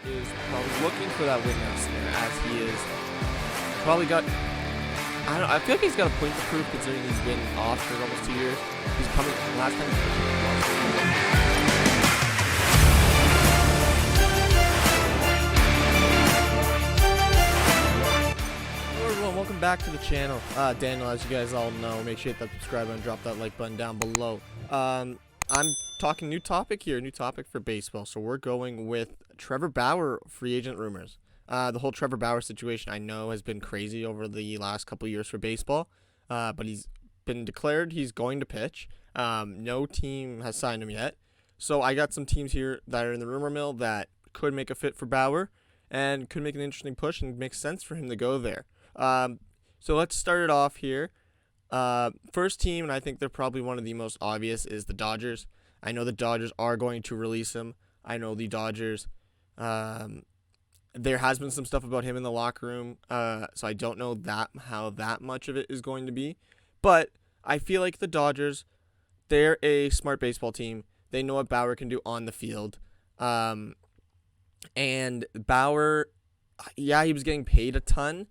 is probably looking for that win now snare, as he is probably got. I don't know. I feel like he's got a point to prove considering he's been off for almost 2 years. He's coming last time. Hello everyone, welcome back to the channel. Daniel, as you guys all know, make sure you hit that subscribe button, drop that like button down below. I'm talking new topic here, new topic for baseball. So we're going with Trevor Bauer free agent rumors. The whole Trevor Bauer situation I know has been crazy over the last couple of years for baseball, but he's been declared he's going to pitch. No team has signed him yet. So I got some teams here that are in the rumor mill that could make a fit for Bauer and could make an interesting push and make sense for him to go there. So let's start it off here. First team, and I think they're probably one of the most obvious, is the Dodgers. I know the Dodgers are going to release him. I know the Dodgers, there has been some stuff about him in the locker room, so I don't know how that much of it is going to be. But I feel like the Dodgers, they're a smart baseball team. They know what Bauer can do on the field. And Bauer, yeah, he was getting paid a ton.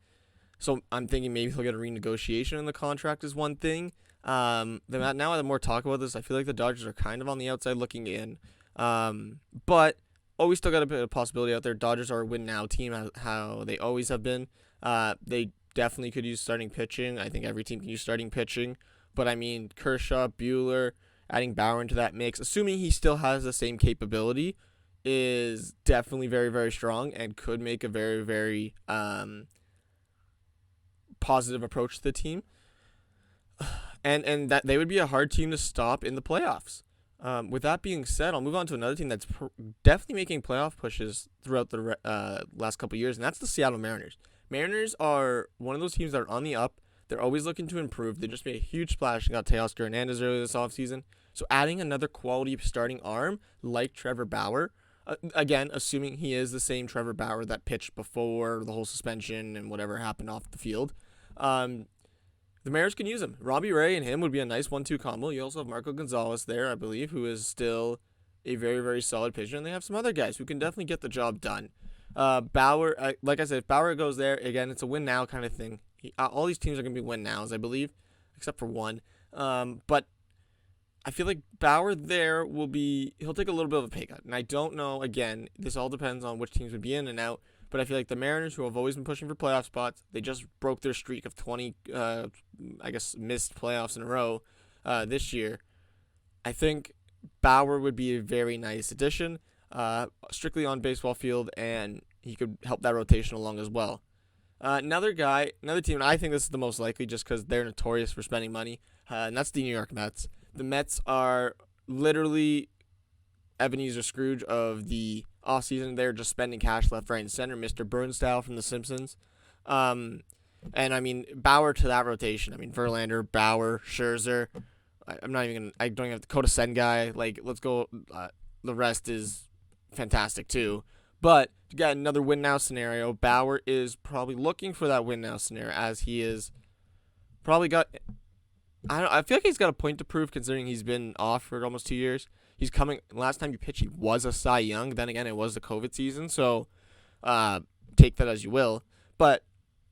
So I'm thinking maybe he'll get a renegotiation in the contract is one thing. Now the more talk about this, I feel like the Dodgers are kind of on the outside looking in. But always still got a bit of possibility out there. Dodgers are a win now team, how they always have been. They definitely could use starting pitching. I think every team can use starting pitching. But I mean, Kershaw, Buehler, adding Bauer into that mix, assuming he still has the same capability, is definitely very, very strong and could make a very, very positive approach to the team. And that they would be a hard team to stop in the playoffs. With that being said, I'll move on to another team that's definitely making playoff pushes throughout the last couple of years, and that's the Seattle Mariners. Mariners are one of those teams that are on the up. They're always looking to improve. They just made a huge splash and got Teoscar Hernandez earlier this offseason. So adding another quality starting arm like Trevor Bauer, again, assuming he is the same Trevor Bauer that pitched before the whole suspension and whatever happened off the field, the Mariners can use him. Robbie Ray and him would be a nice 1-2 combo. You also have Marco Gonzalez there, I believe, who is still a very, very solid pitcher. And they have some other guys who can definitely get the job done. Bauer, like I said, if Bauer goes there, again, it's a win now kind of thing. All these teams are going to be win nows, I believe, except for one. But I feel like Bauer there he'll take a little bit of a pay cut. And I don't know, again, this all depends on which teams would be in and out. But I feel like the Mariners, who have always been pushing for playoff spots, they just broke their streak of 20, missed playoffs in a row this year. I think Bauer would be a very nice addition, strictly on baseball field, and he could help that rotation along as well. Another team, and I think this is the most likely just because they're notorious for spending money, and that's the New York Mets. The Mets are literally Ebenezer Scrooge of the offseason. They're just spending cash left, right, and center. Mr. Burns style from The Simpsons. And I mean, Bauer to that rotation. I mean, Verlander, Bauer, Scherzer. I don't even have the Dakota guy. Like, let's go. The rest is fantastic too. But to get another win now scenario, Bauer is probably looking for that win now scenario, as he is probably got. I feel like he's got a point to prove considering he's been off for almost 2 years. He's coming. Last time he pitched, he was a Cy Young. Then again, it was the COVID season, so take that as you will. But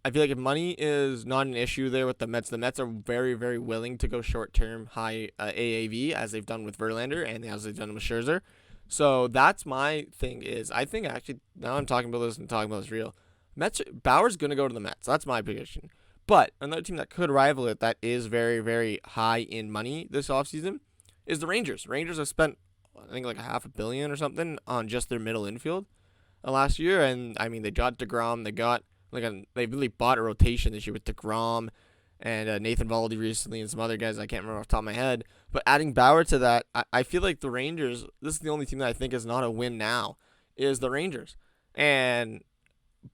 I feel like if money is not an issue there with the Mets are very, very willing to go short-term, high AAV, as they've done with Verlander and as they've done with Scherzer. So that's my thing. I think actually now I'm talking about this and talking about this real. Bauer's gonna go to the Mets. That's my prediction. But another team that could rival it, that is very, very high in money this offseason, is the Rangers. Rangers have spent, I think, like $500 million or something on just their middle infield last year. And, I mean, they got DeGrom. They really bought a rotation this year with DeGrom and Nathan Valdi recently and some other guys I can't remember off the top of my head. But adding Bauer to that, I feel like the Rangers, this is the only team that I think is not a win now, is the Rangers.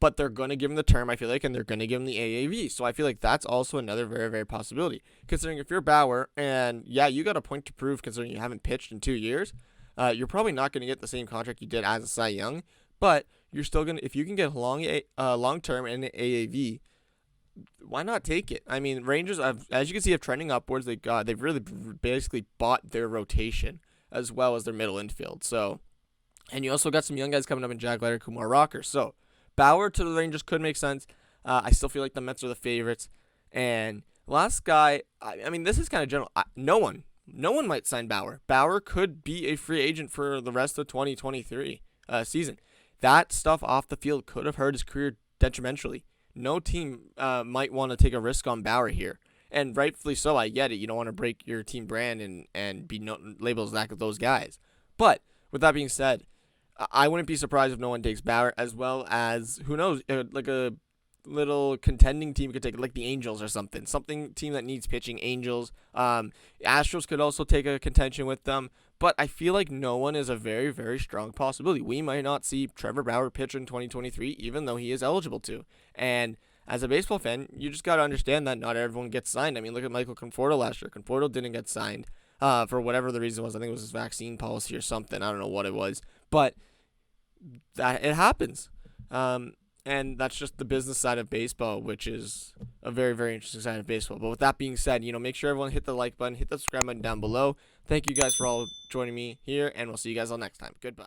But they're going to give him the term, I feel like, and they're going to give him the AAV. So I feel like that's also another very, very possibility. Considering if you're Bauer, and yeah, you got a point to prove considering you haven't pitched in 2 years, you're probably not going to get the same contract you did as a Cy Young, but you're still going to, if you can get long-term and an AAV, why not take it? I mean, Rangers, as you can see, have trending upwards. They've really basically bought their rotation as well as their middle infield. So And you also got some young guys coming up in Jack Leiter, Kumar Rocker. So Bauer to the Rangers could make sense. I still feel like the Mets are the favorites. And last guy, I mean, this is kind of general. No one might sign Bauer. Bauer could be a free agent for the rest of 2023 season. That stuff off the field could have hurt his career detrimentally. No team might want to take a risk on Bauer here. And rightfully so, I get it. You don't want to break your team brand and be labeled as that of those guys. But with that being said, I wouldn't be surprised if no one takes Bauer, as well as, who knows, like a little contending team could take it, like the Angels or something team that needs pitching. Angels, Astros could also take a contention with them, but I feel like no one is a very, very strong possibility. We might not see Trevor Bauer pitch in 2023, even though he is eligible to. And as a baseball fan, you just got to understand that not everyone gets signed. I mean, look at Michael Conforto last year. Conforto didn't get signed for whatever the reason was. I think it was his vaccine policy or something. I don't know what it was, but that it happens. And that's just the business side of baseball, which is a very, very interesting side of baseball. But with that being said, make sure everyone hit the like button, hit the subscribe button down below. Thank you guys for all joining me here, and we'll see you guys all next time. Goodbye.